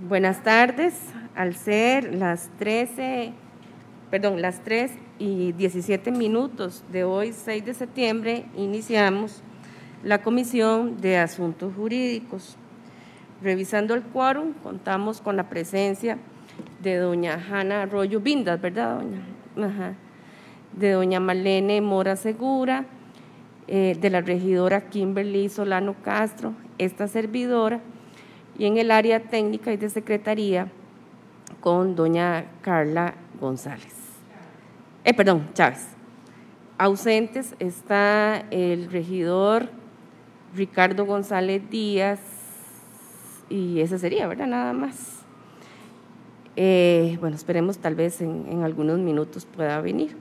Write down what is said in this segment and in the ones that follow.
Buenas tardes. Al ser las 3:17 de hoy, 6 de septiembre, iniciamos la Comisión de Asuntos Jurídicos. Revisando el quórum, contamos con la presencia de doña Hanna Arroyo Vindas, ¿verdad, doña? Ajá. De doña Marlene Mora Segura, de la regidora Kimberly Solano Castro, esta servidora, y en el área técnica y de secretaría con doña Carla González. Chávez. Ausentes está el regidor Ricardo González Díaz, y ese sería, ¿verdad? Nada más. Bueno, esperemos tal vez en algunos minutos pueda venir.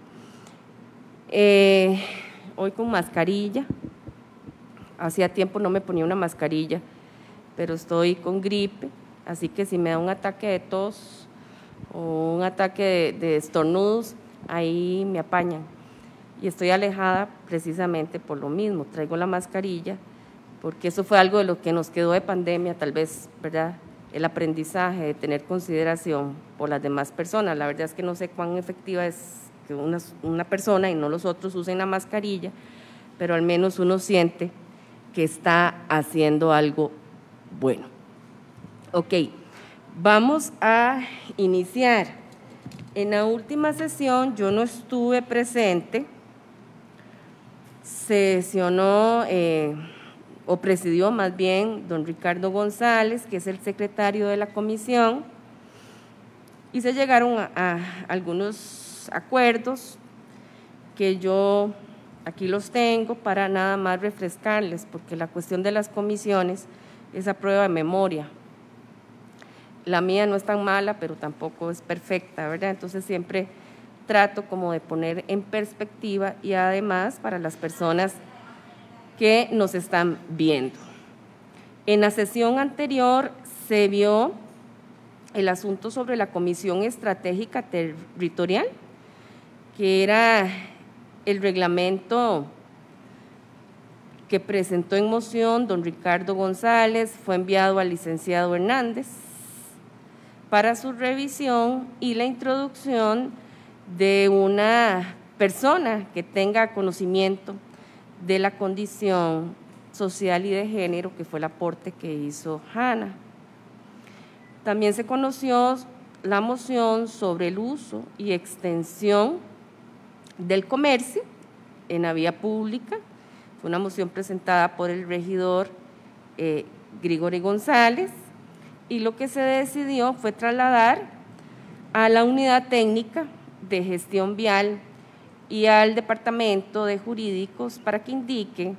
Hoy con mascarilla. Hacía tiempo no me ponía una mascarilla, pero estoy con gripe, así que si me da un ataque de tos o un ataque de estornudos, ahí me apañan. Y estoy alejada precisamente por lo mismo, traigo la mascarilla, porque eso fue algo de lo que nos quedó de pandemia, tal vez, ¿verdad? El aprendizaje de tener consideración por las demás personas. La verdad es que no sé cuán efectiva es que una persona y no los otros usen la mascarilla, pero al menos uno siente que está haciendo algo bueno. Ok, vamos a iniciar. En la última sesión yo no estuve presente, sesionó o presidió más bien don Ricardo González, que es el secretario de la comisión, y se llegaron a algunos acuerdos que yo aquí los tengo para nada más refrescarles, porque la cuestión de las comisiones es a prueba de memoria. La mía no es tan mala, pero tampoco es perfecta, ¿verdad? Entonces siempre trato como de poner en perspectiva, y además para las personas que nos están viendo. En la sesión anterior se vio el asunto sobre la Comisión Estratégica Territorial, que era el reglamento que presentó en moción don Ricardo González, fue enviado al licenciado Hernández para su revisión y la introducción de una persona que tenga conocimiento de la condición social y de género, que fue el aporte que hizo Hanna. También se conoció la moción sobre el uso y extensión del comercio en la vía pública. Fue una moción presentada por el regidor Grigori González, y lo que se decidió fue trasladar a la unidad técnica de gestión vial y al departamento de jurídicos para que indique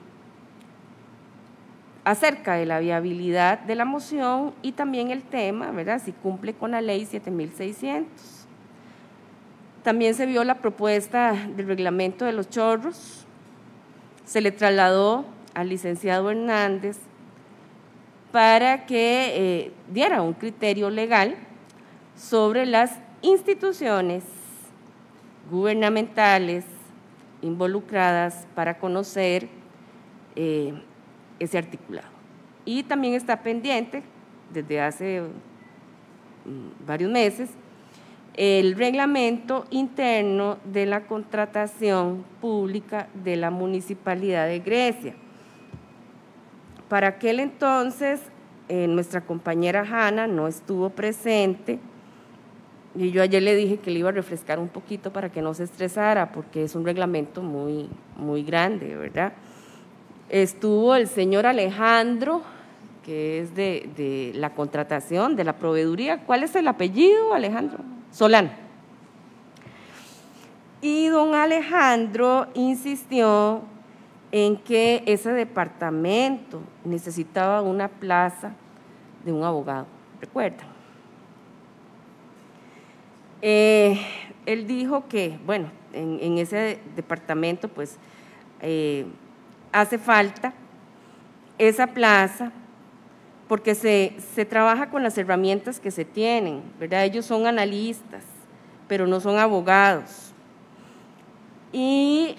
acerca de la viabilidad de la moción y también el tema, ¿verdad?, si cumple con la ley 7600. También se vio la propuesta del reglamento de los chorros, se le trasladó al licenciado Hernández para que diera un criterio legal sobre las instituciones gubernamentales involucradas para conocer ese articulado. Y también está pendiente desde hace varios meses el reglamento interno de la contratación pública de la Municipalidad de Grecia. Para aquel entonces, nuestra compañera Hanna no estuvo presente, y yo ayer le dije que le iba a refrescar un poquito para que no se estresara, porque es un reglamento muy, muy grande, ¿verdad? Estuvo el señor Alejandro, que es de la contratación, de la proveeduría. ¿Cuál es el apellido, Alejandro? Solano. Y don Alejandro insistió en que ese departamento necesitaba una plaza de un abogado, ¿recuerdan? Él dijo que, bueno, en ese departamento pues hace falta esa plaza porque se trabaja con las herramientas que se tienen, ¿verdad? Ellos son analistas, pero no son abogados. Y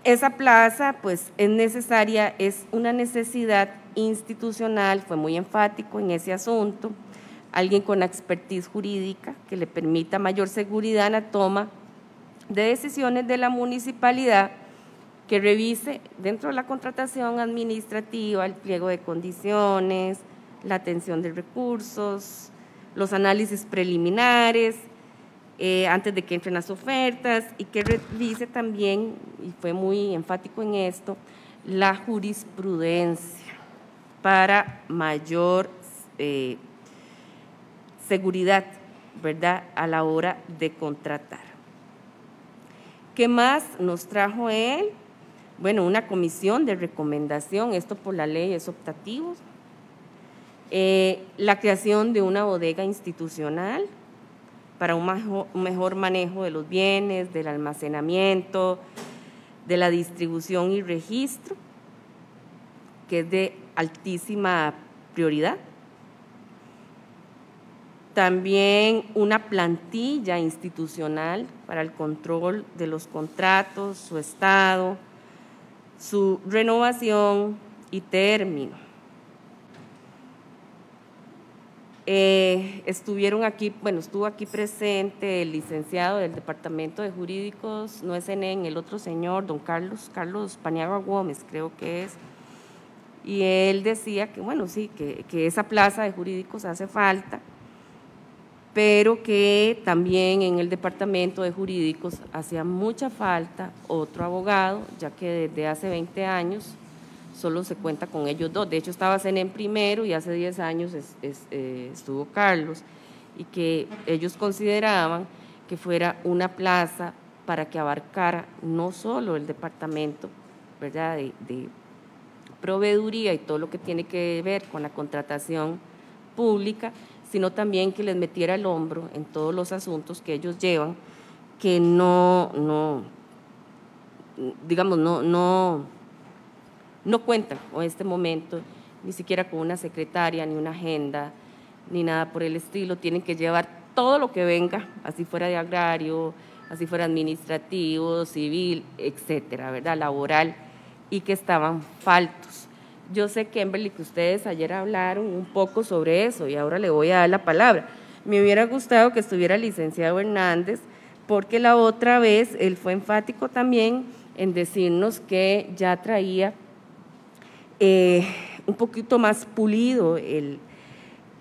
esa plaza pues es necesaria, es una necesidad institucional, fue muy enfático en ese asunto, alguien con expertise jurídica que le permita mayor seguridad en la toma de decisiones de la municipalidad, que revise dentro de la contratación administrativa el pliego de condiciones, la atención de recursos, los análisis preliminares, antes de que entren las ofertas, y que revise también, y fue muy enfático en esto, la jurisprudencia para mayor seguridad, ¿verdad?, a la hora de contratar. ¿Qué más nos trajo él? Bueno, una comisión de recomendación, esto por la ley es optativo. La creación de una bodega institucional para un mejor manejo de los bienes, del almacenamiento, de la distribución y registro, que es de altísima prioridad. También una plantilla institucional para el control de los contratos, su estado, su renovación y término. Estuvieron aquí, bueno, estuvo aquí presente el licenciado del Departamento de Jurídicos, no es en el otro señor, don Carlos Paniagua Gómez, creo que es, y él decía que, bueno, sí, que esa plaza de jurídicos hace falta, pero que también en el Departamento de Jurídicos hacía mucha falta otro abogado, ya que desde hace 20 años solo se cuenta con ellos dos. De hecho, estaba en primero y hace 10 años estuvo Carlos, y que ellos consideraban que fuera una plaza para que abarcara no solo el departamento, ¿verdad?, de proveeduría y todo lo que tiene que ver con la contratación pública, sino también que les metiera el hombro en todos los asuntos que ellos llevan, que no cuentan con este momento, ni siquiera con una secretaria, ni una agenda, ni nada por el estilo. Tienen que llevar todo lo que venga, así fuera de agrario, así fuera administrativo, civil, etcétera, ¿verdad?, laboral, y que estaban faltos. Yo sé, Kimberly, que ustedes ayer hablaron un poco sobre eso y ahora le voy a dar la palabra. Me hubiera gustado que estuviera el licenciado Hernández, porque la otra vez él fue enfático también en decirnos que ya traía un poquito más pulido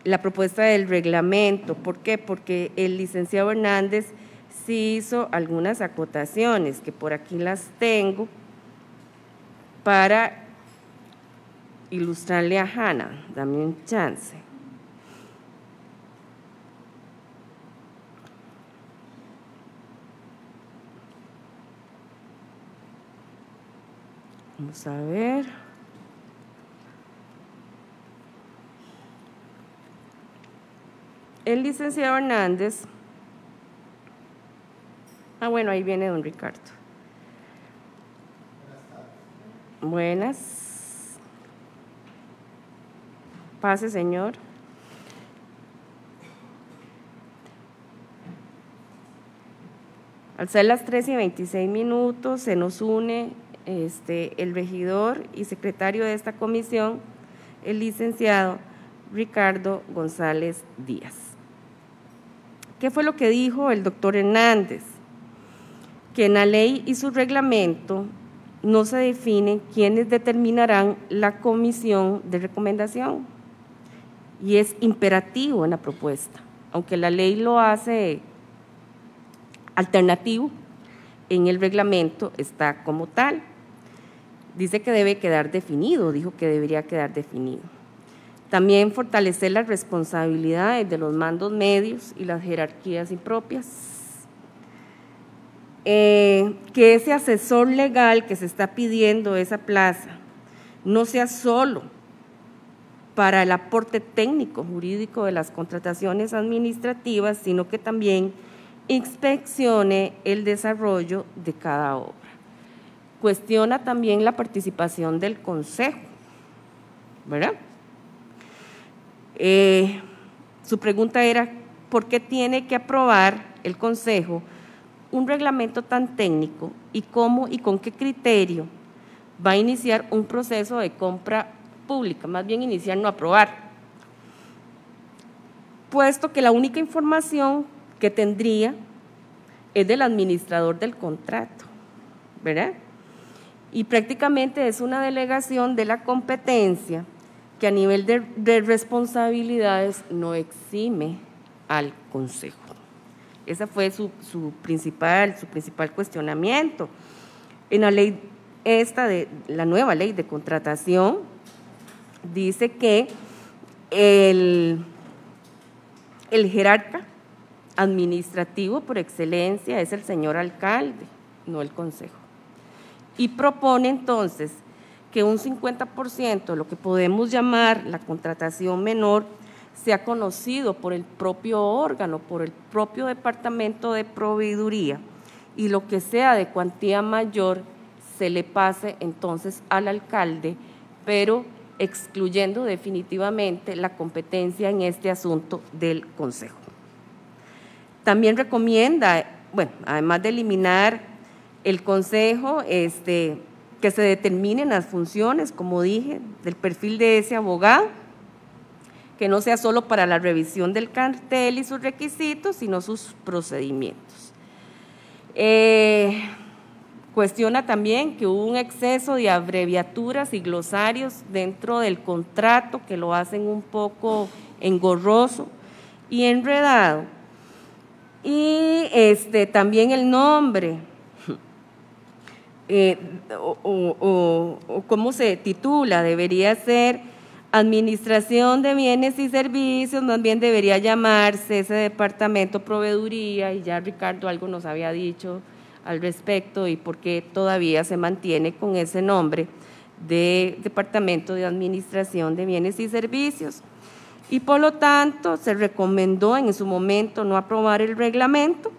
la propuesta del reglamento. ¿Por qué? Porque el licenciado Hernández sí hizo algunas acotaciones, que por aquí las tengo, para ilustrarle a Hanna. Dame un chance. Vamos a ver. El licenciado Hernández. Bueno, ahí viene don Ricardo. Buenas. Pase, señor. Al ser las 3:26, se nos une el regidor y secretario de esta comisión, el licenciado Ricardo González Díaz. ¿Qué fue lo que dijo el doctor Hernández? Que en la ley y su reglamento no se define quiénes determinarán la comisión de recomendación, y es imperativo en la propuesta, aunque la ley lo hace alternativo, en el reglamento está como tal. Dice que debe quedar definido, dijo que debería quedar definido. También fortalecer las responsabilidades de los mandos medios y las jerarquías impropias. Que ese asesor legal que se está pidiendo esa plaza no sea solo para el aporte técnico jurídico de las contrataciones administrativas, sino que también inspeccione el desarrollo de cada obra. Cuestiona también la participación del consejo, ¿verdad? Su pregunta era, ¿por qué tiene que aprobar el consejo un reglamento tan técnico y cómo y con qué criterio va a iniciar un proceso de compra pública? Más bien iniciar, no aprobar. puesto que la única información que tendría es del administrador del contrato, ¿verdad? Y prácticamente es una delegación de la competencia que a nivel de responsabilidades no exime al Consejo. Ese fue su principal cuestionamiento. En la ley la nueva ley de contratación, dice que el jerarca administrativo por excelencia es el señor alcalde, no el consejo. Y propone entonces que un 50%, lo que podemos llamar la contratación menor, sea conocido por el propio órgano, por el propio departamento de proveeduría, y lo que sea de cuantía mayor se le pase entonces al alcalde, pero excluyendo definitivamente la competencia en este asunto del consejo. También recomienda, bueno, además de eliminar el consejo, que se determinen las funciones, como dije, del perfil de ese abogado, que no sea solo para la revisión del cartel y sus requisitos, sino sus procedimientos. Cuestiona también que hubo un exceso de abreviaturas y glosarios dentro del contrato que lo hacen un poco engorroso y enredado. Y también el nombre, o cómo se titula, debería ser Administración de Bienes y Servicios, más bien debería llamarse ese departamento Proveeduría, y ya Ricardo algo nos había dicho al respecto y por qué todavía se mantiene con ese nombre de Departamento de Administración de Bienes y Servicios. Y por lo tanto se recomendó en su momento no aprobar el reglamento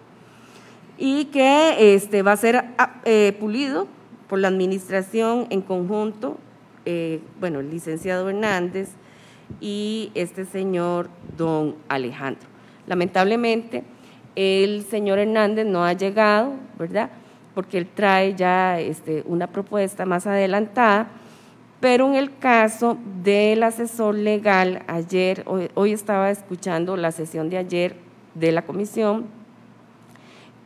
y que va a ser pulido por la administración en conjunto, bueno, el licenciado Hernández y este señor don Alejandro. Lamentablemente el señor Hernández no ha llegado, ¿verdad?, porque él trae ya una propuesta más adelantada, pero en el caso del asesor legal, hoy estaba escuchando la sesión de ayer de la Comisión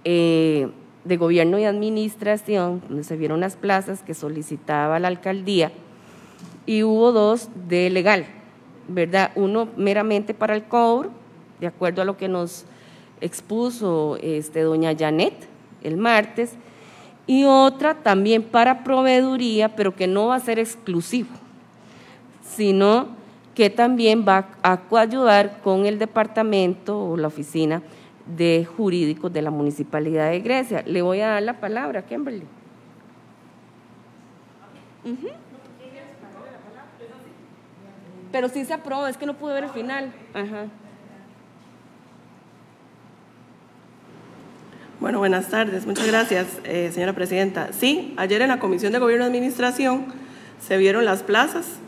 de Gobierno y Administración, donde se vieron las plazas que solicitaba la alcaldía, y hubo dos de legal, ¿verdad? Uno meramente para el cobro, de acuerdo a lo que nos expuso doña Janet el martes, y otra también para proveeduría, pero que no va a ser exclusivo, sino que también va a coayudar con el departamento o la oficina de jurídicos de la Municipalidad de Grecia. Le voy a dar la palabra a Kimberly. Pero sí se aprobó, es que no pude ver el final. Ajá. Bueno, buenas tardes. Muchas gracias, señora presidenta. Sí, ayer en la Comisión de Gobierno y Administración se vieron las plazas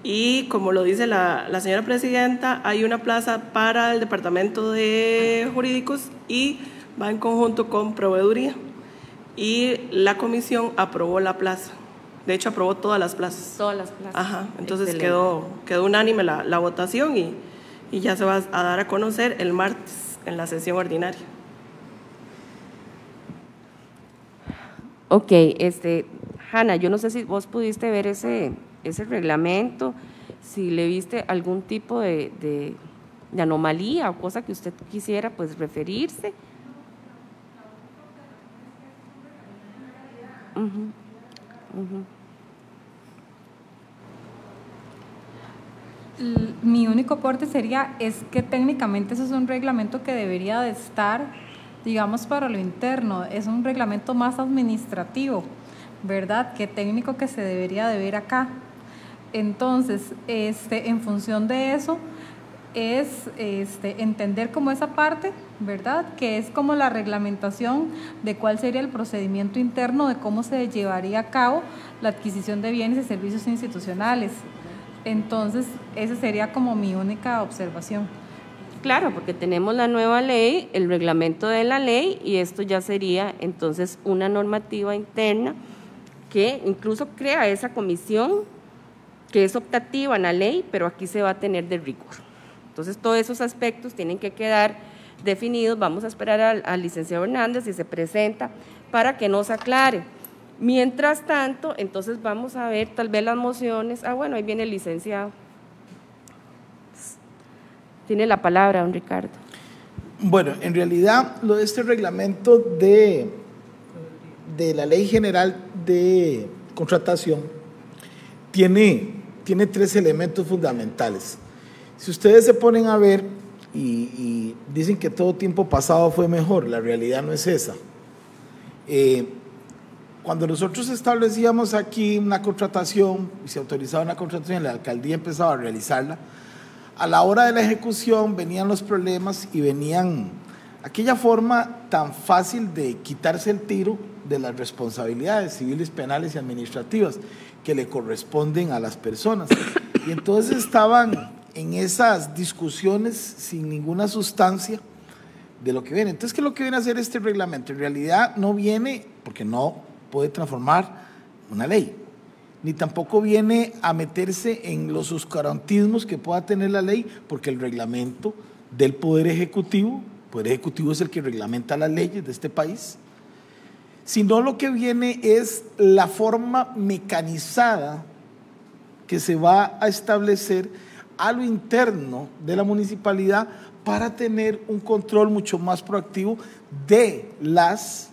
y, como lo dice la señora presidenta, hay una plaza para el Departamento de Jurídicos y va en conjunto con Proveeduría. Y la comisión aprobó la plaza. De hecho, aprobó todas las plazas. Todas las plazas. Ajá, entonces quedó unánime la votación y ya se va a dar a conocer el martes en la sesión ordinaria. Ok, Hanna, yo no sé si vos pudiste ver ese reglamento, si le viste algún tipo de anomalía o cosa que usted quisiera pues referirse. Mi único aporte sería es que técnicamente eso es un reglamento que debería de estar, digamos, para lo interno, es un reglamento más administrativo, ¿verdad?, que técnico que se debería de ver acá. Entonces, en función de eso, es entender como esa parte, ¿verdad?, que es como la reglamentación de cuál sería el procedimiento interno de cómo se llevaría a cabo la adquisición de bienes y servicios institucionales. Entonces, esa sería como mi única observación. Claro, porque tenemos la nueva ley, el reglamento de la ley, y esto ya sería entonces una normativa interna que incluso crea esa comisión que es optativa en la ley, pero aquí se va a tener de rigor. Entonces, todos esos aspectos tienen que quedar definidos. Vamos a esperar al licenciado Hernández si se presenta para que nos aclare. Mientras tanto, entonces vamos a ver tal vez las mociones. Bueno, ahí viene el licenciado. Tiene la palabra, don Ricardo. Bueno, en realidad, lo de este reglamento de la Ley General de Contratación tiene 3 elementos fundamentales. Si ustedes se ponen a ver y dicen que todo tiempo pasado fue mejor, la realidad no es esa. Cuando nosotros establecíamos aquí una contratación y se autorizaba una contratación, la alcaldía empezaba a realizarla, a la hora de la ejecución venían los problemas y venían aquella forma tan fácil de quitarse el tiro de las responsabilidades civiles, penales y administrativas que le corresponden a las personas. Y entonces estaban en esas discusiones sin ninguna sustancia de lo que viene. Entonces, ¿qué es lo que viene a hacer este reglamento? En realidad no viene, porque no puede transformar una ley, ni tampoco viene a meterse en los oscurantismos que pueda tener la ley, porque el reglamento del Poder Ejecutivo es el que reglamenta las leyes de este país, sino lo que viene es la forma mecanizada que se va a establecer a lo interno de la municipalidad para tener un control mucho más proactivo de las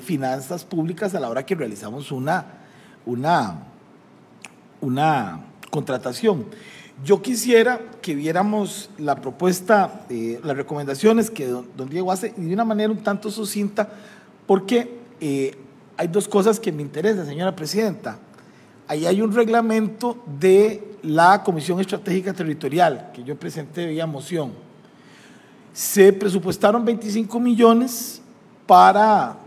finanzas públicas a la hora que realizamos una contratación. Yo quisiera que viéramos la propuesta, las recomendaciones que don Diego hace, y de una manera un tanto sucinta, porque hay 2 cosas que me interesan, señora presidenta. Ahí hay un reglamento de la Comisión Estratégica Territorial, que yo presenté vía moción. Se presupuestaron 25 millones para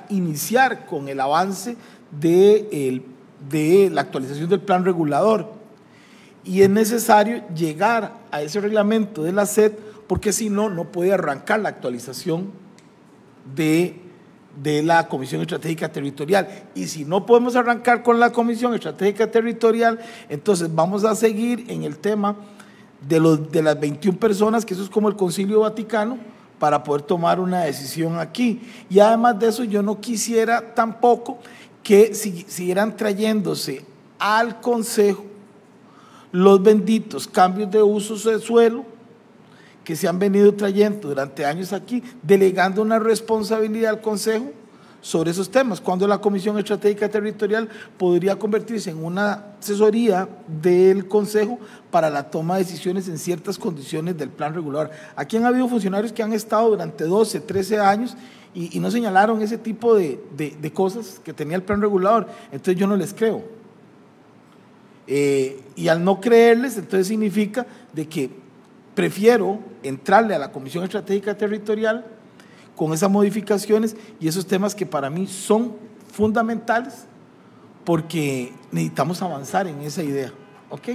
iniciar con el avance de la actualización del plan regulador, y es necesario llegar a ese reglamento de la SED, porque si no, no puede arrancar la actualización de la Comisión Estratégica Territorial. Y si no podemos arrancar con la Comisión Estratégica Territorial, entonces vamos a seguir en el tema de las 21 personas, que eso es como el Concilio Vaticano, para poder tomar una decisión aquí. Y además de eso, yo no quisiera tampoco que siguieran trayéndose al Consejo los benditos cambios de usos de suelo que se han venido trayendo durante años aquí, delegando una responsabilidad al Consejo sobre esos temas, cuando la Comisión Estratégica Territorial podría convertirse en una asesoría del Consejo para la toma de decisiones en ciertas condiciones del plan regulador. Aquí han habido funcionarios que han estado durante 12, 13 años y no señalaron ese tipo de cosas que tenía el plan regulador, entonces yo no les creo. Y al no creerles, entonces significa de que prefiero entrarle a la Comisión Estratégica Territorial con esas modificaciones y esos temas que para mí son fundamentales, porque necesitamos avanzar en esa idea. ¿Ok?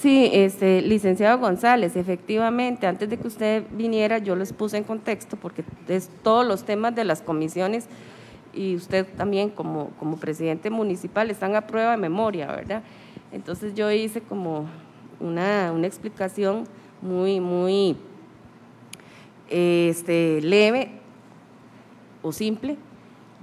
Sí, licenciado González, efectivamente, antes de que usted viniera yo les puse en contexto, porque es todos los temas de las comisiones y usted también como presidente municipal están a prueba de memoria, ¿verdad? Entonces yo hice como una explicación muy leve o simple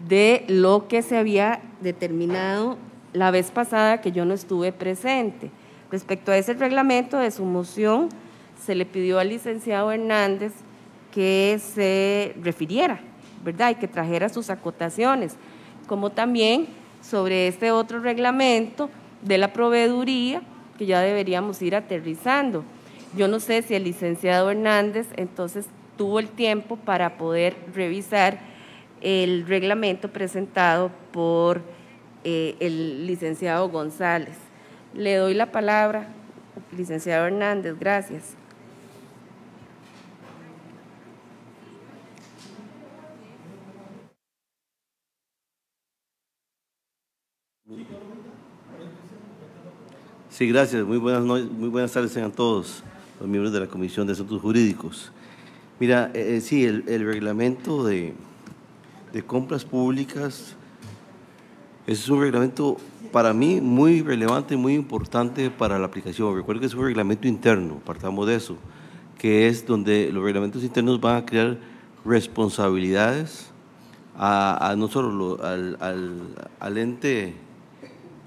de lo que se había determinado la vez pasada que yo no estuve presente. Respecto a ese reglamento de su moción, se le pidió al licenciado Hernández que se refiriera, ¿verdad? Y que trajera sus acotaciones, como también sobre este otro reglamento de la proveeduría que ya deberíamos ir aterrizando. Yo no sé si el licenciado Hernández entonces tuvo el tiempo para poder revisar el reglamento presentado por el licenciado González. Le doy la palabra, licenciado Hernández, gracias. Sí, gracias. Muy buenas tardes a todos los miembros de la Comisión de Asuntos Jurídicos. Mira, sí, el reglamento de de compras públicas es un reglamento para mí muy relevante, muy importante para la aplicación. Recuerden que es un reglamento interno, partamos de eso, que es donde los reglamentos internos van a crear responsabilidades no solo al ente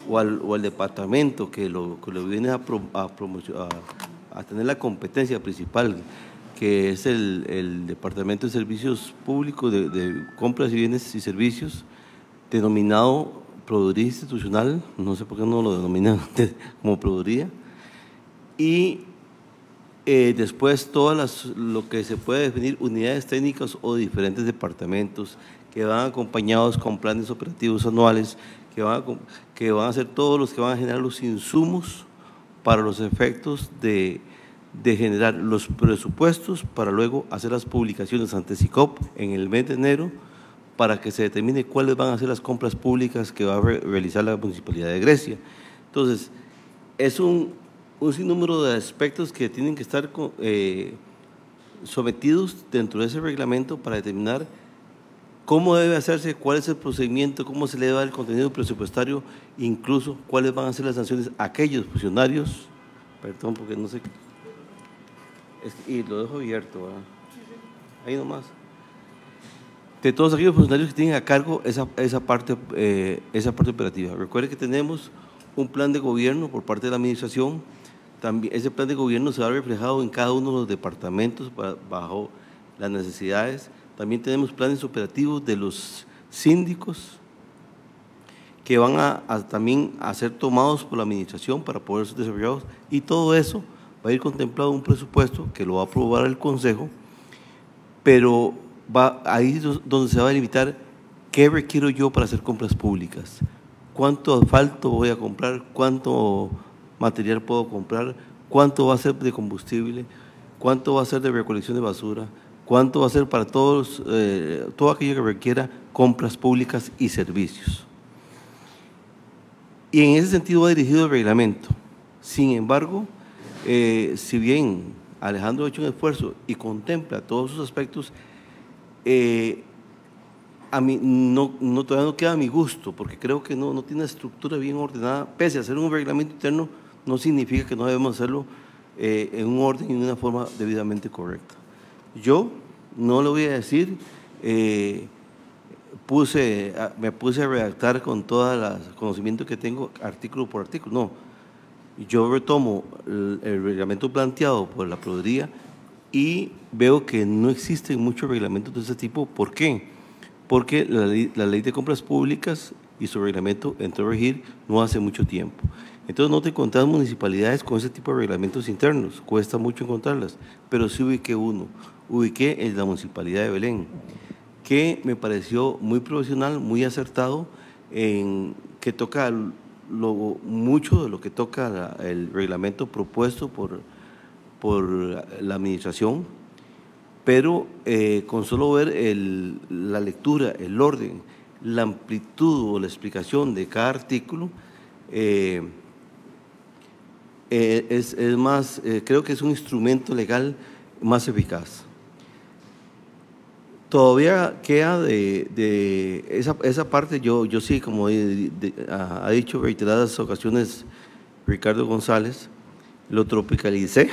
o al departamento que lo viene a tener la competencia principal, que es el Departamento de Servicios Públicos de Compras y Bienes y Servicios, denominado Proveeduría Institucional, no sé por qué no lo denominan como Proveeduría, y después lo que se puede definir unidades técnicas o diferentes departamentos que van acompañados con planes operativos anuales, que van a ser todos los que van a generar los insumos para los efectos de generar los presupuestos para luego hacer las publicaciones ante SICOP en el mes de enero para que se determine cuáles van a ser las compras públicas que va a realizar la Municipalidad de Grecia. Entonces, es un sinnúmero de aspectos que tienen que estar sometidos dentro de ese reglamento para determinar cómo debe hacerse, cuál es el procedimiento, cómo se le da el contenido presupuestario, incluso cuáles van a ser las sanciones a aquellos funcionarios, perdón porque no sé, y lo dejo abierto, ¿verdad? Ahí nomás, de todos aquellos funcionarios que tienen a cargo esa parte operativa. Recuerde que tenemos un plan de gobierno por parte de la administración. También ese plan de gobierno se va reflejado en cada uno de los departamentos bajo las necesidades. También tenemos planes operativos de los síndicos que van también a ser tomados por la administración para poder ser desarrollados, y todo eso va a ir contemplado en un presupuesto que lo va a aprobar el Consejo, pero ahí es donde se va a delimitar qué requiero yo para hacer compras públicas, cuánto asfalto voy a comprar, cuánto material puedo comprar, cuánto va a ser de combustible, cuánto va a ser de recolección de basura, cuánto va a ser para todo aquello que requiera compras públicas y servicios. Y en ese sentido va dirigido el reglamento. Sin embargo, si bien Alejandro ha hecho un esfuerzo y contempla todos sus aspectos, a mí todavía no queda a mi gusto, porque creo que no tiene una estructura bien ordenada. Pese a ser un reglamento interno, no significa que no debemos hacerlo en un orden y en una forma debidamente correcta. Yo no le voy a decir, me puse a redactar con todo el conocimiento que tengo artículo por artículo, no. Yo retomo el reglamento planteado por la Proveeduría y veo que no existen muchos reglamentos de ese tipo. ¿Por qué? Porque la ley de compras públicas y su reglamento entró a regir no hace mucho tiempo. Entonces no te encontrás municipalidades con ese tipo de reglamentos internos, cuesta mucho encontrarlas, pero sí ubiqué en la Municipalidad de Belén, que me pareció muy profesional, muy acertado, que toca mucho de lo que toca el reglamento propuesto por la administración, pero con solo ver la lectura, el orden, la amplitud o la explicación de cada artículo, es más, creo que es un instrumento legal más eficaz. Todavía queda de esa parte, yo sí, como ha dicho reiteradas ocasiones Ricardo González, lo tropicalicé,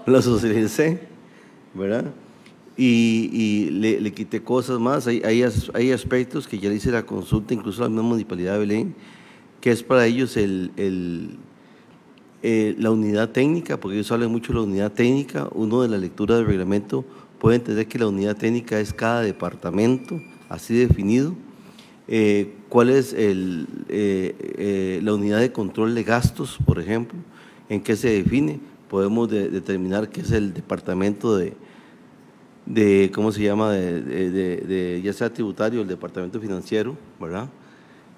lo socialicé, ¿verdad? Y le quité cosas más. Hay aspectos que ya le hice la consulta, incluso a la misma Municipalidad de Belén, que es para ellos la unidad técnica, porque ellos hablan mucho de la unidad técnica. Uno de la lectura del reglamento puede entender que la unidad técnica es cada departamento, así definido. ¿Cuál es la unidad de control de gastos, por ejemplo? ¿En qué se define? Podemos determinar qué es el departamento ¿cómo se llama? Ya sea tributario, el departamento financiero, ¿verdad?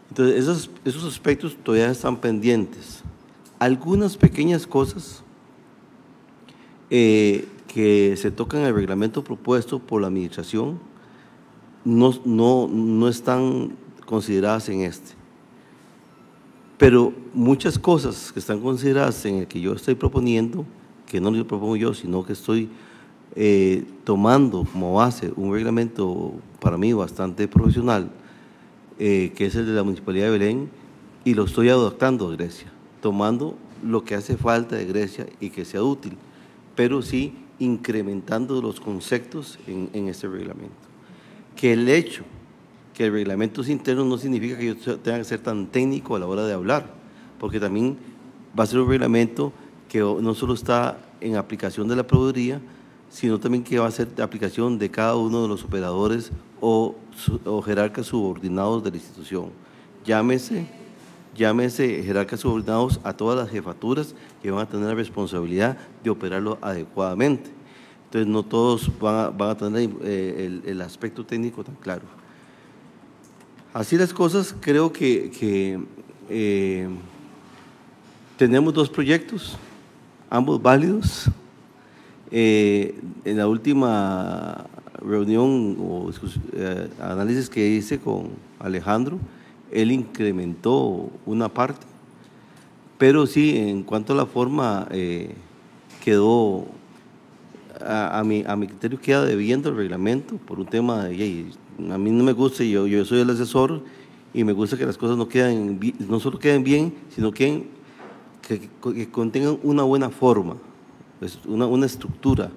Entonces, esos aspectos todavía están pendientes. Algunas pequeñas cosas que se tocan en el reglamento propuesto por la administración no están consideradas en este. Pero muchas cosas que están consideradas en el que yo estoy proponiendo, que no lo propongo yo, sino que estoy tomando como base un reglamento para mí bastante profesional, que es el de la Municipalidad de Belén, y lo estoy adaptando a Grecia, tomando lo que hace falta de Grecia y que sea útil, pero sí incrementando los conceptos en este reglamento. Que el hecho que el reglamento es interno no significa que yo tenga que ser tan técnico a la hora de hablar, porque también va a ser un reglamento que no solo está en aplicación de la proveeduría, sino también que va a ser de aplicación de cada uno de los operadores o jerarcas subordinados de la institución. Llámese jerarcas subordinados a todas las jefaturas que van a tener la responsabilidad de operarlo adecuadamente. Entonces, no todos van a tener el aspecto técnico tan claro. Así las cosas, creo que tenemos 2 proyectos, ambos válidos. En la última reunión o análisis que hice con Alejandro, él incrementó una parte, pero sí, en cuanto a la forma, quedó, a mi criterio, queda debiendo el reglamento por un tema de, a mí no me gusta, yo soy el asesor y me gusta que las cosas no solo queden bien, sino que contengan una buena forma, una estructura.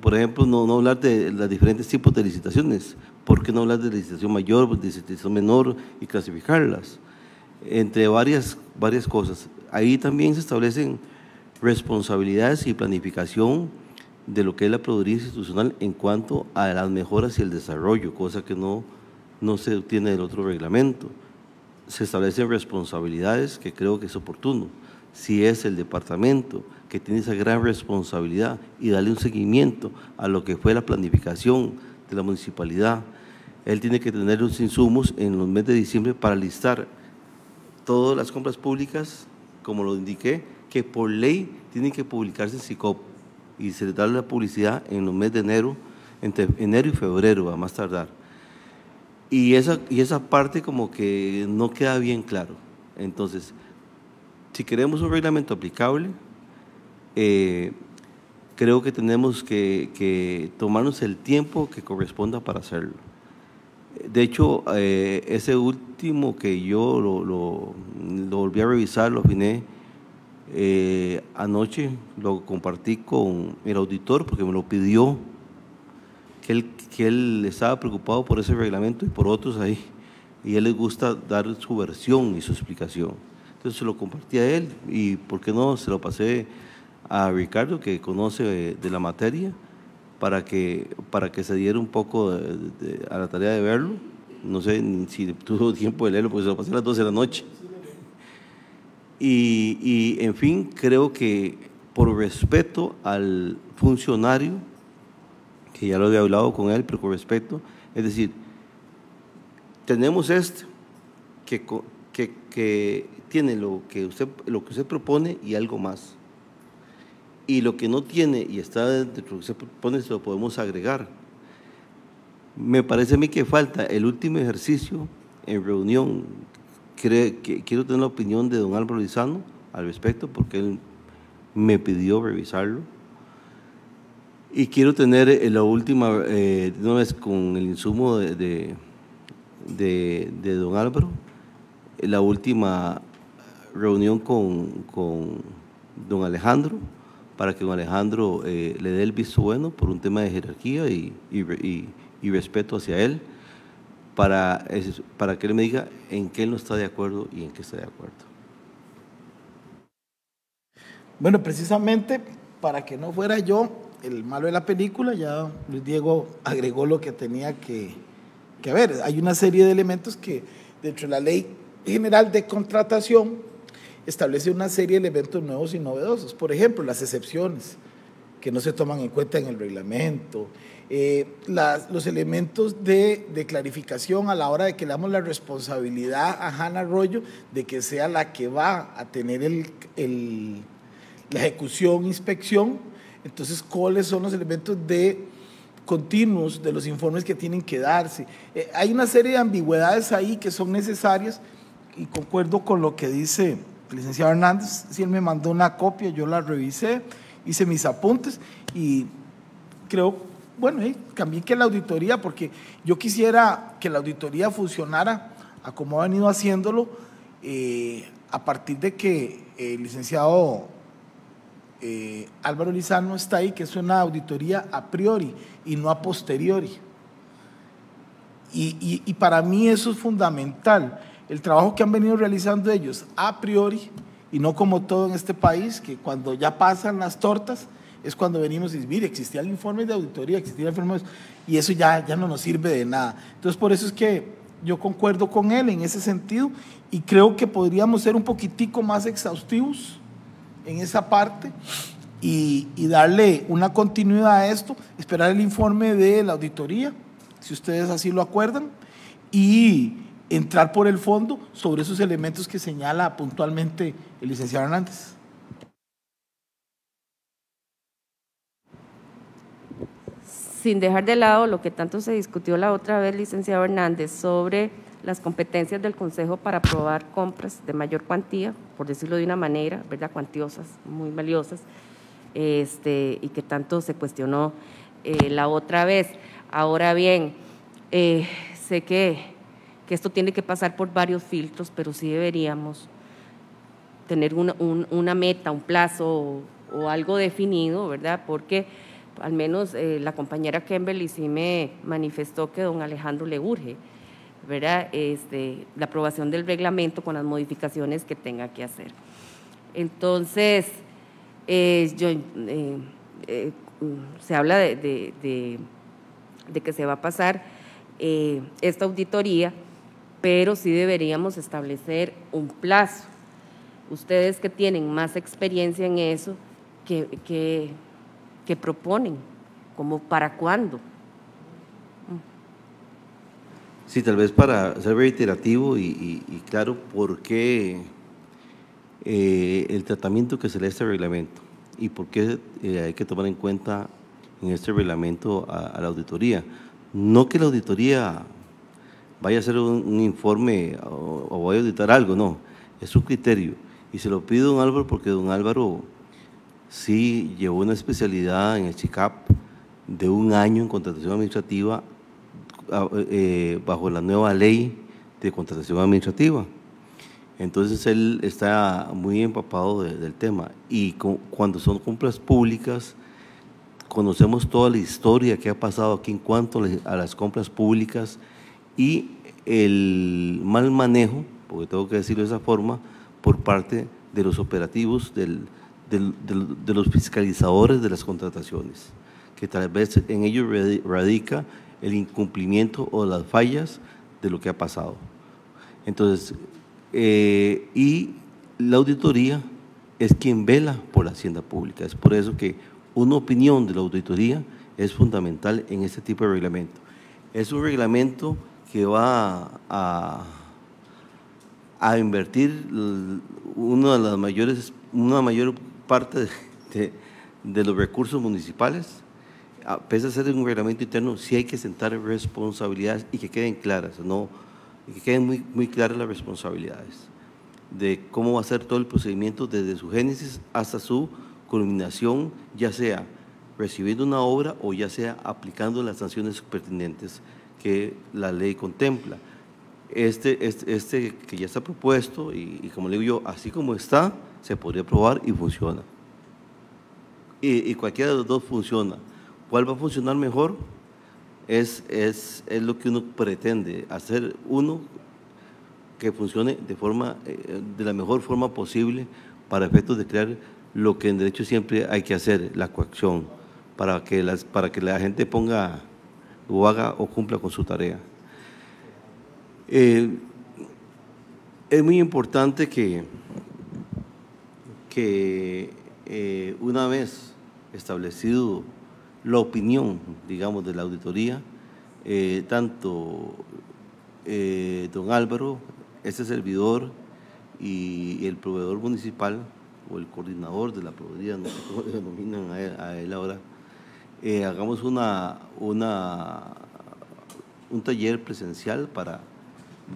Por ejemplo, no hablar de los diferentes tipos de licitaciones. ¿Por qué no hablar de licitación mayor, de licitación menor y clasificarlas? Entre varias cosas. Ahí también se establecen responsabilidades y planificación de lo que es la proveeduría institucional en cuanto a las mejoras y el desarrollo, cosa que no se obtiene del otro reglamento. Se establecen responsabilidades que creo que es oportuno. Si es el departamento que tiene esa gran responsabilidad y darle un seguimiento a lo que fue la planificación de la municipalidad, él tiene que tener los insumos en los meses de diciembre para listar todas las compras públicas, como lo indiqué, que por ley tienen que publicarse en SICOP y se les da la publicidad en los meses de enero, entre enero y febrero, a más tardar. Y esa parte como que no queda bien claro. Entonces, si queremos un reglamento aplicable, creo que tenemos que tomarnos el tiempo que corresponda para hacerlo. De hecho, ese último que yo lo volví a revisar, lo afiné anoche, lo compartí con el auditor porque me lo pidió, que él estaba preocupado por ese reglamento y por otros ahí, y a él le gusta dar su versión y su explicación. Entonces se lo compartí a él y, ¿por qué no?, se lo pasé a Ricardo, que conoce de la materia, para que se diera un poco a la tarea de verlo. No sé si tuvo tiempo de leerlo, porque se lo pasé a las 12 de la noche. Y en fin, creo que por respeto al funcionario, que ya lo había hablado con él, pero con respeto, es decir, tenemos que tiene lo que usted propone y algo más. Y lo que no tiene y está dentro de lo que usted propone, se lo podemos agregar. Me parece a mí que falta el último ejercicio en reunión. Quiero tener la opinión de don Álvaro Lizano al respecto, porque él me pidió revisarlo. Y quiero tener la última, de una vez con el insumo de don Álvaro, la última reunión con don Alejandro, para que don Alejandro le dé el visto bueno por un tema de jerarquía y respeto hacia él, para que él me diga en qué él no está de acuerdo y en qué está de acuerdo. Bueno, precisamente para que no fuera yo el malo de la película, ya Luis Diego agregó lo que tenía que ver. Hay una serie de elementos que dentro de la Ley General de Contratación establece una serie de elementos nuevos y novedosos. Por ejemplo, las excepciones que no se toman en cuenta en el reglamento, los elementos de clarificación a la hora de que le damos la responsabilidad a Hanna Arroyo de que sea la que va a tener la ejecución, inspección. Entonces, ¿cuáles son los elementos continuos de los informes que tienen que darse? Hay una serie de ambigüedades ahí que son necesarias, y concuerdo con lo que dice el licenciado Hernández. Si él me mandó una copia, yo la revisé hice mis apuntes y creo, bueno, también que la auditoría, porque yo quisiera que la auditoría funcionara a como ha venido haciéndolo, a partir de que el licenciado Álvaro Lizano está ahí, que es una auditoría a priori y no a posteriori. Y para mí eso es fundamental, el trabajo que han venido realizando ellos a priori y no como todo en este país, que cuando ya pasan las tortas es cuando venimos y mire, existían informes de auditoría, existían informes, y eso ya no nos sirve de nada. Entonces, por eso es que yo concuerdo con él en ese sentido y creo que podríamos ser un poquitico más exhaustivos en esa parte y darle una continuidad a esto, esperar el informe de la auditoría, si ustedes así lo acuerdan, y entrar por el fondo sobre esos elementos que señala puntualmente el licenciado Hernández. Sin dejar de lado lo que tanto se discutió la otra vez, licenciado Hernández, sobre las competencias del Consejo para aprobar compras de mayor cuantía, por decirlo de una manera, ¿verdad?, cuantiosas, muy valiosas, y que tanto se cuestionó la otra vez. Ahora bien, sé que esto tiene que pasar por varios filtros, pero sí deberíamos tener una meta, un plazo o algo definido, ¿verdad?, porque al menos la compañera Kimberly sí me manifestó que don Alejandro le urge, ¿verdad?, la aprobación del reglamento con las modificaciones que tenga que hacer. Entonces, se habla de que se va a pasar esta auditoría, pero sí deberíamos establecer un plazo. Ustedes que tienen más experiencia en eso, ¿qué proponen? ¿Cómo para cuándo? Sí, tal vez para ser reiterativo y claro, por qué el tratamiento que se le da a este reglamento y por qué hay que tomar en cuenta en este reglamento a la auditoría. No que la auditoría vaya a hacer un informe o vaya a auditar algo, no, es un criterio. Y se lo pido a don Álvaro porque don Álvaro sí llevó una especialidad en el CICAP de 1 año en contratación administrativa bajo la nueva ley de contratación administrativa. Entonces él está muy empapado del tema y cuando son compras públicas conocemos toda la historia que ha pasado aquí en cuanto a las compras públicas y el mal manejo, porque tengo que decirlo de esa forma, por parte de los operativos de los fiscalizadores de las contrataciones, que tal vez en ello radica el incumplimiento o las fallas de lo que ha pasado. Entonces, y la auditoría es quien vela por la hacienda pública. Es por eso que una opinión de la auditoría es fundamental en este tipo de reglamento. Es un reglamento que va a invertir una mayor parte de los recursos municipales. Pese a ser un reglamento interno, sí hay que sentar responsabilidades y que queden claras, ¿no? Y que queden muy claras las responsabilidades de cómo va a ser todo el procedimiento desde su génesis hasta su culminación, ya sea recibiendo una obra o ya sea aplicando las sanciones pertinentes que la ley contempla. Este que ya está propuesto y como le digo yo, así como está, se podría aprobar y funciona. Y cualquiera de los dos funciona. ¿Cuál va a funcionar mejor? Es lo que uno pretende, hacer uno que funcione de la mejor forma posible para efectos de crear lo que en derecho siempre hay que hacer, la coacción, para que la gente ponga o haga o cumpla con su tarea. Es muy importante que una vez establecido la opinión, digamos, de la auditoría, tanto don Álvaro, este servidor y el proveedor municipal o el coordinador de la proveeduría, no sé cómo le denominan a él ahora, hagamos un taller presencial para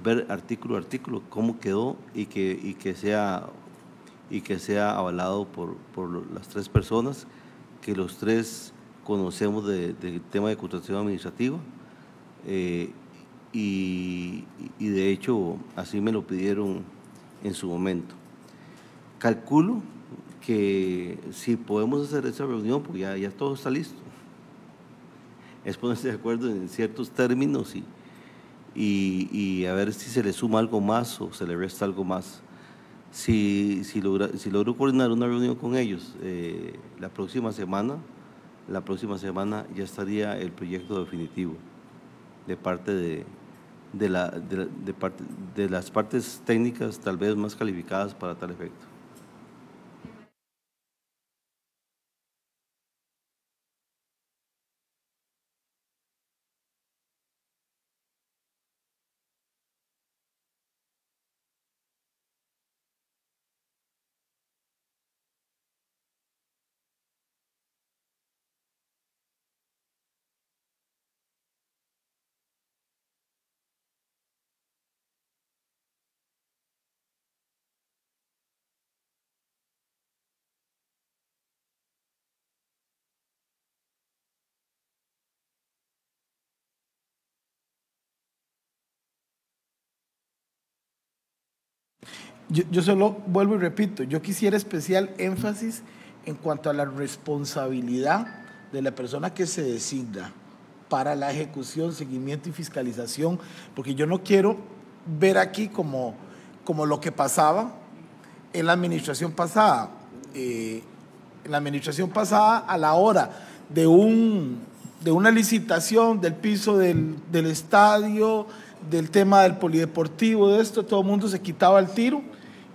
ver artículo a artículo cómo quedó y que sea y que sea avalado por las 3 personas, que los 3 conocemos del tema de contratación administrativa, y de hecho así me lo pidieron en su momento. Calculo que si podemos hacer esa reunión, porque ya todo está listo, es ponerse de acuerdo en ciertos términos y a ver si se le suma algo más o se le resta algo más. Si logro coordinar una reunión con ellos la próxima semana ya estaría el proyecto definitivo de parte de las partes técnicas tal vez más calificadas para tal efecto. Yo solo vuelvo y repito, yo quisiera especial énfasis en cuanto a la responsabilidad de la persona que se designa para la ejecución, seguimiento y fiscalización, porque yo no quiero ver aquí como lo que pasaba en la administración pasada. En la administración pasada, a la hora de una licitación del piso del estadio, del tema del polideportivo, de esto, todo el mundo se quitaba el tiro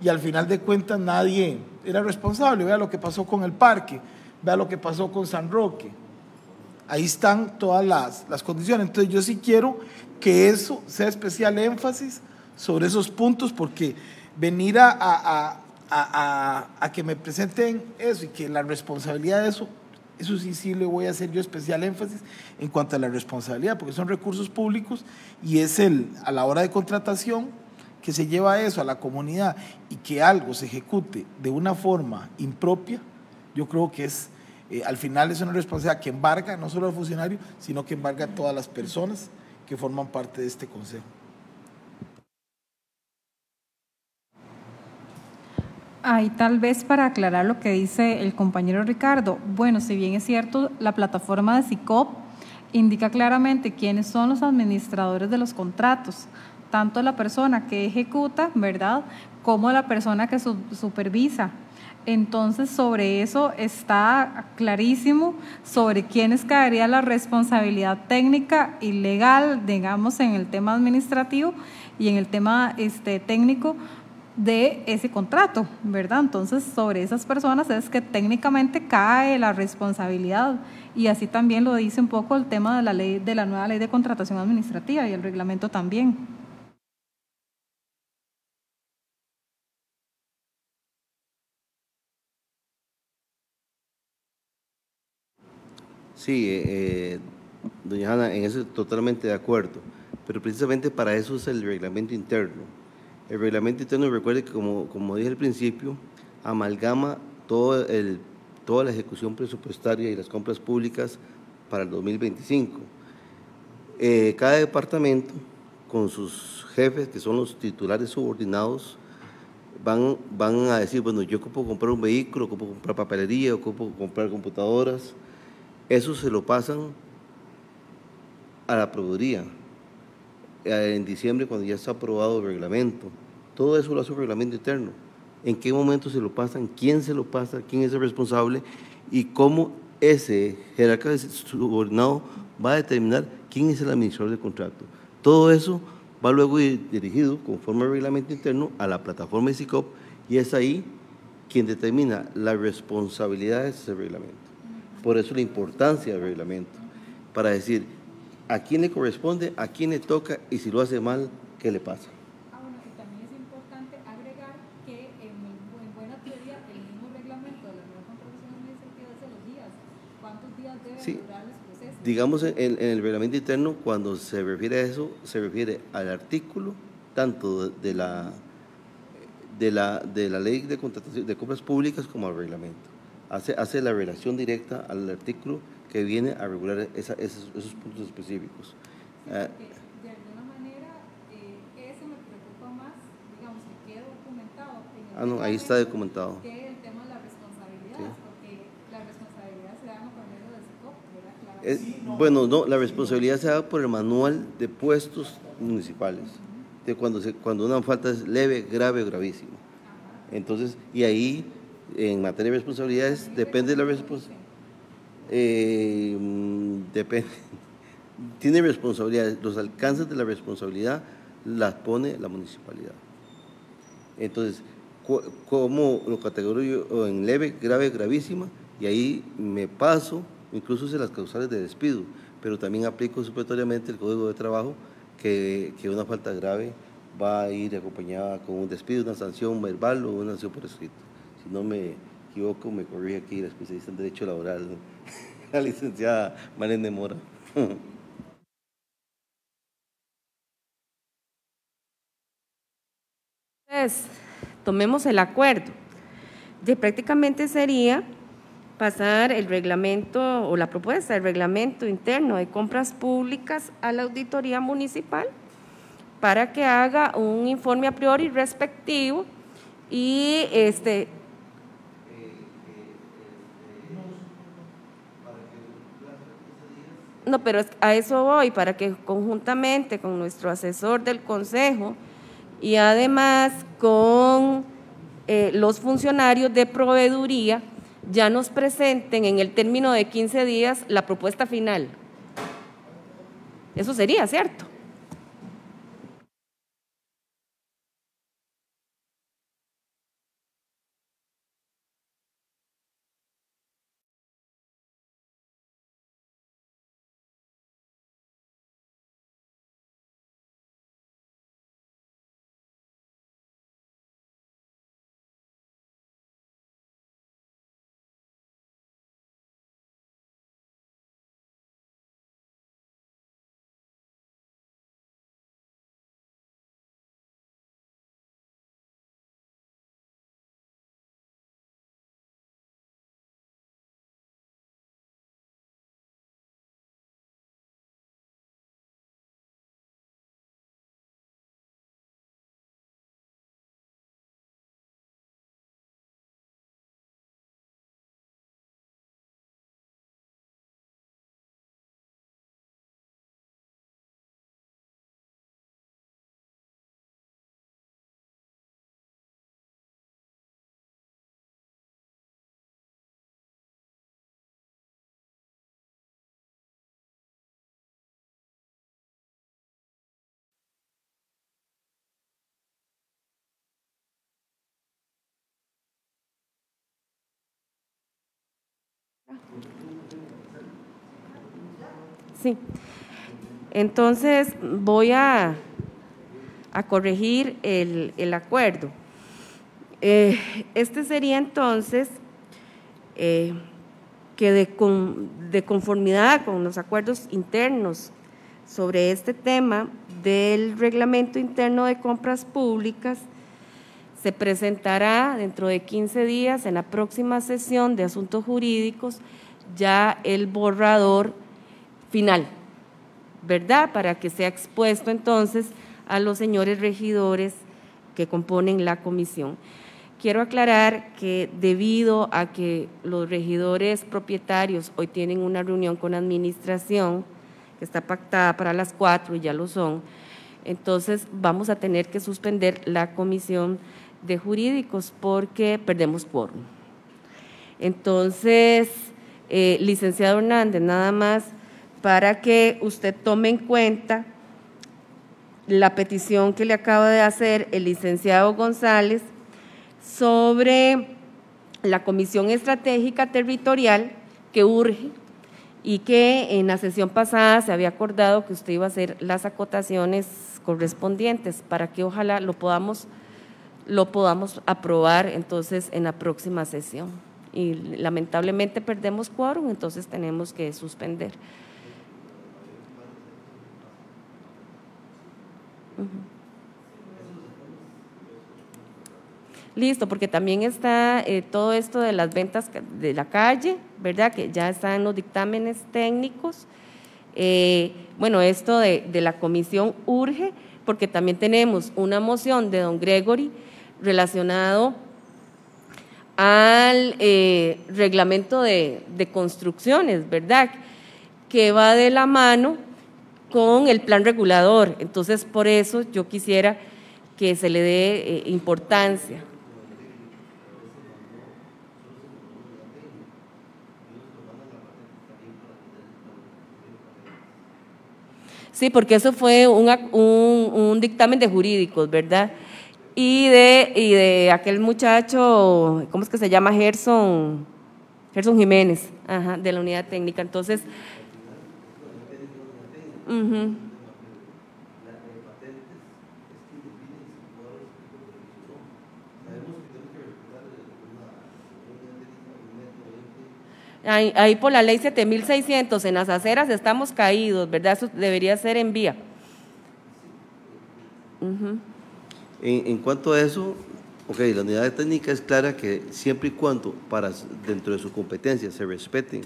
y al final de cuentas nadie era responsable. Vea lo que pasó con el parque, vea lo que pasó con San Roque. Ahí están todas las condiciones. Entonces yo sí quiero que eso sea especial énfasis sobre esos puntos, porque venir a que me presenten eso y que la responsabilidad de eso sí le voy a hacer yo especial énfasis en cuanto a la responsabilidad, porque son recursos públicos y es a la hora de contratación que se lleva eso a la comunidad y que algo se ejecute de una forma impropia. Yo creo que al final es una responsabilidad que embarga no solo al funcionario, sino que embarga a todas las personas que forman parte de este consejo. Ahí tal vez para aclarar lo que dice el compañero Ricardo, bueno, si bien es cierto, la plataforma de SICOP indica claramente quiénes son los administradores de los contratos, tanto la persona que ejecuta, ¿verdad?, como la persona que supervisa. Entonces, sobre eso está clarísimo sobre quiénes caería la responsabilidad técnica y legal, digamos, en el tema administrativo y en el tema técnico de ese contrato, ¿verdad? Entonces, sobre esas personas es que técnicamente cae la responsabilidad, y así también lo dice un poco el tema de la nueva ley de contratación administrativa y el reglamento también. Sí, doña Hanna, en eso totalmente de acuerdo, pero precisamente para eso es el reglamento interno. El reglamento interno, recuerde que como dije al principio, amalgama toda la ejecución presupuestaria y las compras públicas para el 2025. Cada departamento, con sus jefes, que son los titulares subordinados, van a decir, bueno, yo ocupo comprar un vehículo, ocupo comprar papelería, ocupo comprar computadoras. Eso se lo pasan a la proveeduría en diciembre, cuando ya está aprobado el reglamento. Todo eso lo hace un reglamento interno. ¿En qué momento se lo pasan? ¿Quién se lo pasa? ¿Quién es el responsable? Y cómo ese jerarca subordinado va a determinar quién es el administrador del contrato. Todo eso va luego dirigido, conforme al reglamento interno, a la plataforma de SICOP, y es ahí quien determina la responsabilidad de ese reglamento. Por eso la importancia del reglamento, para decir a quién le corresponde, a quién le toca, y si lo hace mal, ¿qué le pasa? Bueno, y también es importante agregar que en buena teoría el mismo reglamento de la nueva contratación administrativa dice los días, cuántos días debe durar el proceso. Digamos, en el reglamento interno, cuando se refiere a eso, se refiere al artículo tanto de de la ley de contratación de compras públicas como al reglamento. Hace la relación directa al artículo que viene a regular esos puntos específicos. De alguna manera, eso me preocupa más, digamos, que quede documentado. No, ahí está documentado. Que el tema de la responsabilidad, sí. Porque la responsabilidad se da por medio del SICOP, ¿verdad? Bueno, no, la responsabilidad se da por el manual de puestos municipales, de cuando una falta es leve, grave o gravísimo. Entonces, y ahí, en materia de responsabilidades, depende de la responsabilidad. Depende. Tiene responsabilidades, los alcances de la responsabilidad las pone la municipalidad. Entonces, ¿cómo lo categorizo en leve, grave, gravísima? Y ahí me paso, incluso las causales de despido, pero también aplico supletoriamente el Código de Trabajo, que una falta grave va a ir acompañada con un despido, una sanción verbal o una sanción por escrito. Si no me equivoco, me corrige aquí la especialista en Derecho Laboral, la licenciada Marlene Mora. Entonces, tomemos el acuerdo. Prácticamente sería pasar el reglamento o la propuesta del reglamento interno de compras públicas a la auditoría municipal para que haga un informe a priori respectivo y no, pero a eso voy, para que conjuntamente con nuestro asesor del Consejo y además con los funcionarios de proveeduría ya nos presenten en el término de 15 días la propuesta final. Eso sería, ¿cierto? Sí. Entonces voy a corregir el acuerdo. Este sería entonces que de conformidad con los acuerdos internos sobre este tema del reglamento interno de compras públicas, se presentará dentro de 15 días en la próxima sesión de asuntos jurídicos ya el borrador final, ¿verdad? Para que sea expuesto entonces a los señores regidores que componen la comisión. Quiero aclarar que debido a que los regidores propietarios hoy tienen una reunión con administración que está pactada para las 4 y ya lo son, entonces vamos a tener que suspender la comisión de jurídicos porque perdemos quórum. Entonces, licenciado Hernández, nada más para que usted tome en cuenta la petición que le acaba de hacer el licenciado González sobre la Comisión Estratégica Territorial que urge y que en la sesión pasada se había acordado que usted iba a hacer las acotaciones correspondientes para que ojalá lo podamos aprobar entonces en la próxima sesión. Y lamentablemente perdemos quórum, entonces tenemos que suspender. Listo, porque también está todo esto de las ventas de la calle, ¿verdad? Que ya están los dictámenes técnicos. Bueno, esto de la comisión urge, porque también tenemos una moción de don Gregory relacionado al reglamento de construcciones, ¿verdad? Que va de la mano con el plan regulador. Entonces, por eso yo quisiera que se le dé importancia. Sí, porque eso fue un dictamen de jurídicos, ¿verdad? Y de aquel muchacho, ¿cómo es que se llama? Gerson Jiménez, ajá, de la unidad técnica. Entonces, ahí por la ley 7600 en las aceras estamos caídos, ¿verdad? Eso debería ser en vía. En cuanto a eso, ok, la unidad técnica es clara que siempre y cuando dentro de su competencia se respeten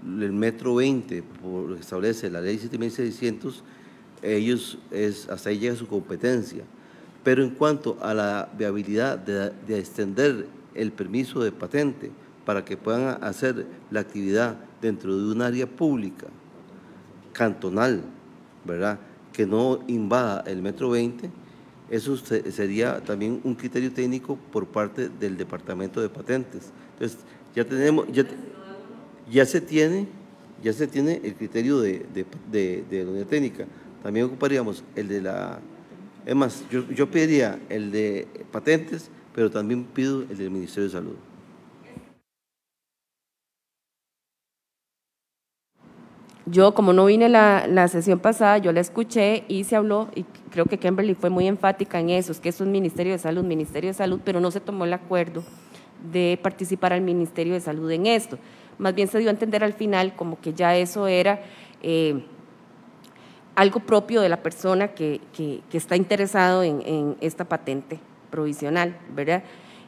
el metro 20, por lo que establece la ley 7600, ellos hasta ahí llega su competencia. Pero en cuanto a la viabilidad de extender el permiso de patente para que puedan hacer la actividad dentro de un área pública, cantonal, ¿verdad?, que no invada el metro 20, eso sería también un criterio técnico por parte del Departamento de Patentes. Entonces, ya tenemos, ya se tiene el criterio de la unidad técnica. También ocuparíamos el de la... Es más, yo pediría el de patentes, pero también pido el del Ministerio de Salud. Yo, como no vine la sesión pasada, yo la escuché y se habló, y creo que Kimberly fue muy enfática en eso, es que eso es Ministerio de Salud, pero no se tomó el acuerdo de participar al Ministerio de Salud en esto. Más bien se dio a entender al final como que ya eso era algo propio de la persona que está interesado en esta patente provisional, ¿verdad?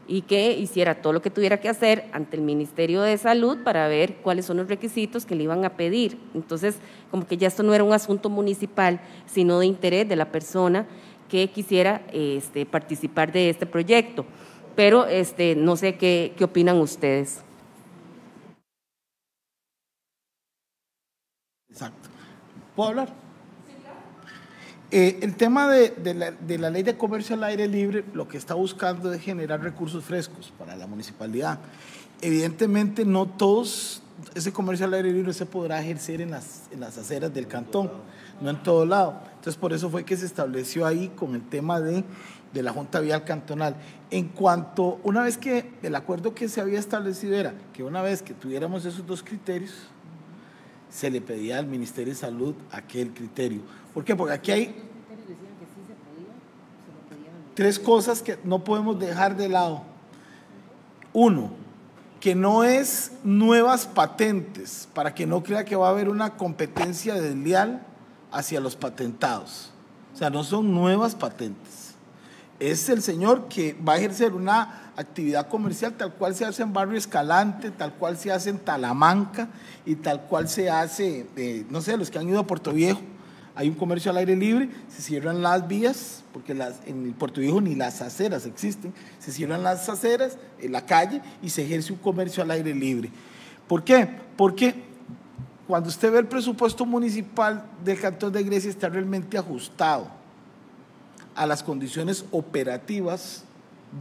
Y que hiciera todo lo que tuviera que hacer ante el Ministerio de Salud para ver cuáles son los requisitos que le iban a pedir. Entonces, como que ya esto no era un asunto municipal, sino de interés de la persona que quisiera participar de este proyecto. Pero no sé qué opinan ustedes. Exacto. ¿Puedo hablar? El tema de la ley de comercio al aire libre, lo que está buscando es generar recursos frescos para la municipalidad. Evidentemente no todos, ese comercio al aire libre se podrá ejercer en las aceras del cantón, no en todo lado. Entonces por eso fue que se estableció ahí con el tema de la Junta Vial Cantonal. En cuanto, una vez que el acuerdo que se había establecido era que una vez que tuviéramos esos dos criterios, se le pedía al Ministerio de Salud aquel criterio. ¿Por qué? Porque aquí hay tres cosas que no podemos dejar de lado. Uno, que no es nuevas patentes, para que no crea que va a haber una competencia desleal hacia los patentados. O sea, no son nuevas patentes. Es el señor que va a ejercer una actividad comercial tal cual se hace en Barrio Escalante, tal cual se hace en Talamanca y tal cual se hace, no sé, los que han ido a Puerto Viejo. Hay un comercio al aire libre, se cierran las vías, porque en Puerto Viejo ni las aceras existen, se cierran las aceras, en la calle, y se ejerce un comercio al aire libre. ¿Por qué? Porque cuando usted ve el presupuesto municipal del Cantón de Grecia está realmente ajustado a las condiciones operativas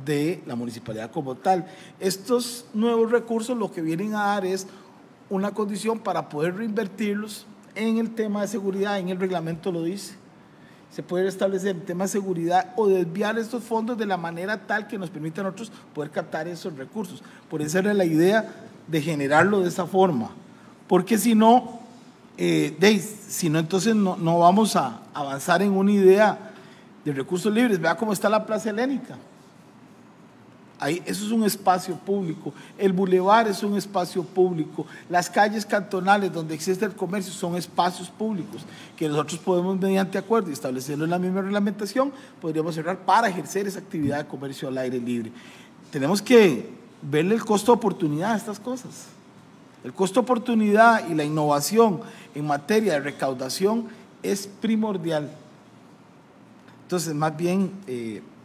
de la municipalidad como tal. Estos nuevos recursos lo que vienen a dar es una condición para poder reinvertirlos en el tema de seguridad, en el reglamento lo dice. Se puede establecer el tema de seguridad o desviar estos fondos de la manera tal que nos permita a nosotros poder captar esos recursos. Por eso era la idea de generarlo de esa forma, porque si no, entonces no vamos a avanzar en una idea de recursos libres. Vea cómo está la Plaza Helénica. Ahí, eso es un espacio público, el bulevar es un espacio público, las calles cantonales donde existe el comercio son espacios públicos que nosotros podemos mediante acuerdo y establecerlo en la misma reglamentación, podríamos cerrar para ejercer esa actividad de comercio al aire libre. tenemos que verle el costo de oportunidad a estas cosas. El costo de oportunidad y la innovación en materia de recaudación es primordial. Entonces, más bien,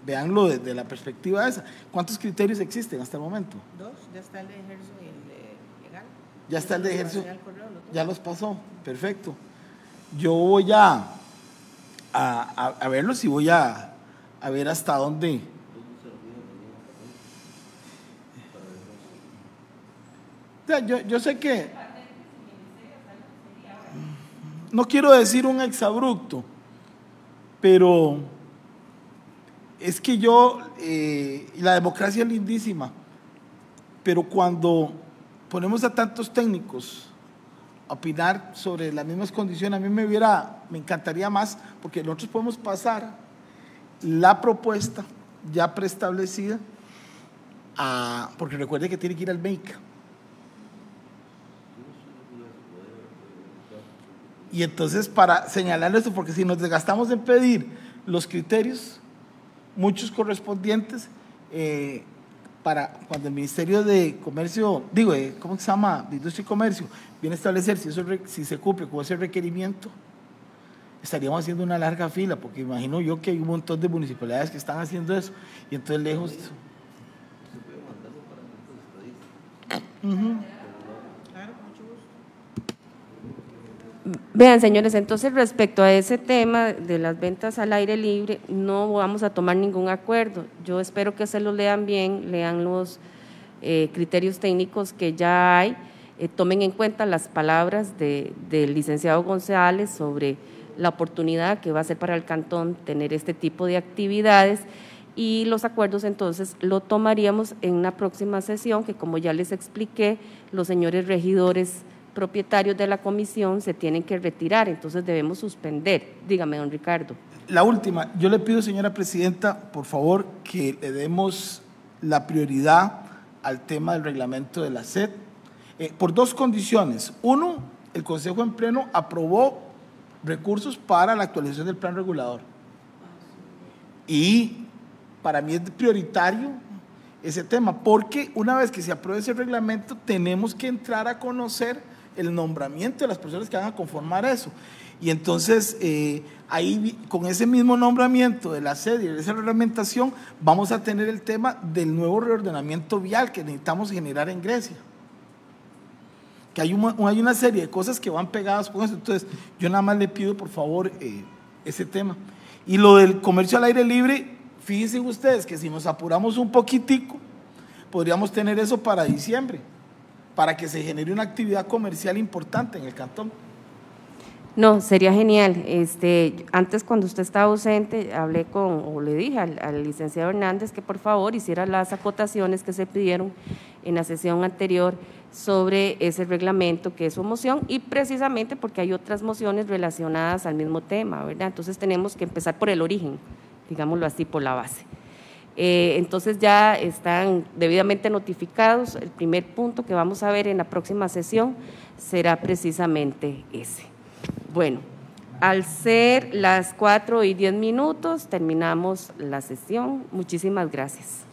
véanlo desde la perspectiva esa. ¿Cuántos criterios existen hasta el momento? 2, ya está el de ejercicio y el de legal. Ya está el de ejercicio, ya los pasó, perfecto. Yo voy a verlos y voy a ver hasta dónde. Yo sé que no quiero decir un exabrupto, pero es que la democracia es lindísima, pero cuando ponemos a tantos técnicos a opinar sobre las mismas condiciones, a mí me encantaría más, porque nosotros podemos pasar la propuesta ya preestablecida porque recuerde que tiene que ir al MEICA. Y entonces, para señalar esto, porque si nos desgastamos en pedir los criterios, muchos correspondientes, para cuando el Ministerio de Comercio, ¿cómo se llama? De Industria y Comercio, viene a establecer si se cumple con ese requerimiento, estaríamos haciendo una larga fila, porque imagino yo que hay un montón de municipalidades que están haciendo eso, y entonces lejos. Vean, señores, entonces respecto a ese tema de las ventas al aire libre, no vamos a tomar ningún acuerdo. Yo espero que se lo lean bien, lean los criterios técnicos que ya hay, tomen en cuenta las palabras del licenciado González sobre la oportunidad que va a ser para el cantón tener este tipo de actividades, y los acuerdos entonces lo tomaríamos en una próxima sesión, que como ya les expliqué, los señores regidores propietarios de la comisión se tienen que retirar, entonces debemos suspender. Dígame, don Ricardo. La última, yo le pido, señora presidenta, por favor, que le demos la prioridad al tema del reglamento de la SED, por dos condiciones. Uno, el Consejo en Pleno aprobó recursos para la actualización del plan regulador, y para mí es prioritario ese tema, porque una vez que se apruebe ese reglamento tenemos que entrar a conocer el nombramiento de las personas que van a conformar eso, y entonces ahí con ese mismo nombramiento de la SED y de esa reglamentación vamos a tener el tema del nuevo reordenamiento vial que necesitamos generar en Grecia, que hay una serie de cosas que van pegadas con eso. Entonces yo nada más le pido por favor ese tema. Y lo del comercio al aire libre, fíjense ustedes que si nos apuramos un poquitico podríamos tener eso para diciembre, para que se genere una actividad comercial importante en el cantón. No, sería genial. Antes, cuando usted estaba ausente, le dije al licenciado Hernández que por favor hiciera las acotaciones que se pidieron en la sesión anterior sobre ese reglamento que es su moción, y precisamente porque hay otras mociones relacionadas al mismo tema, ¿verdad? Entonces tenemos que empezar por el origen, digámoslo así, por la base. Entonces ya están debidamente notificados. El primer punto que vamos a ver en la próxima sesión será precisamente ese. Bueno, al ser las 4:10 terminamos la sesión. Muchísimas gracias.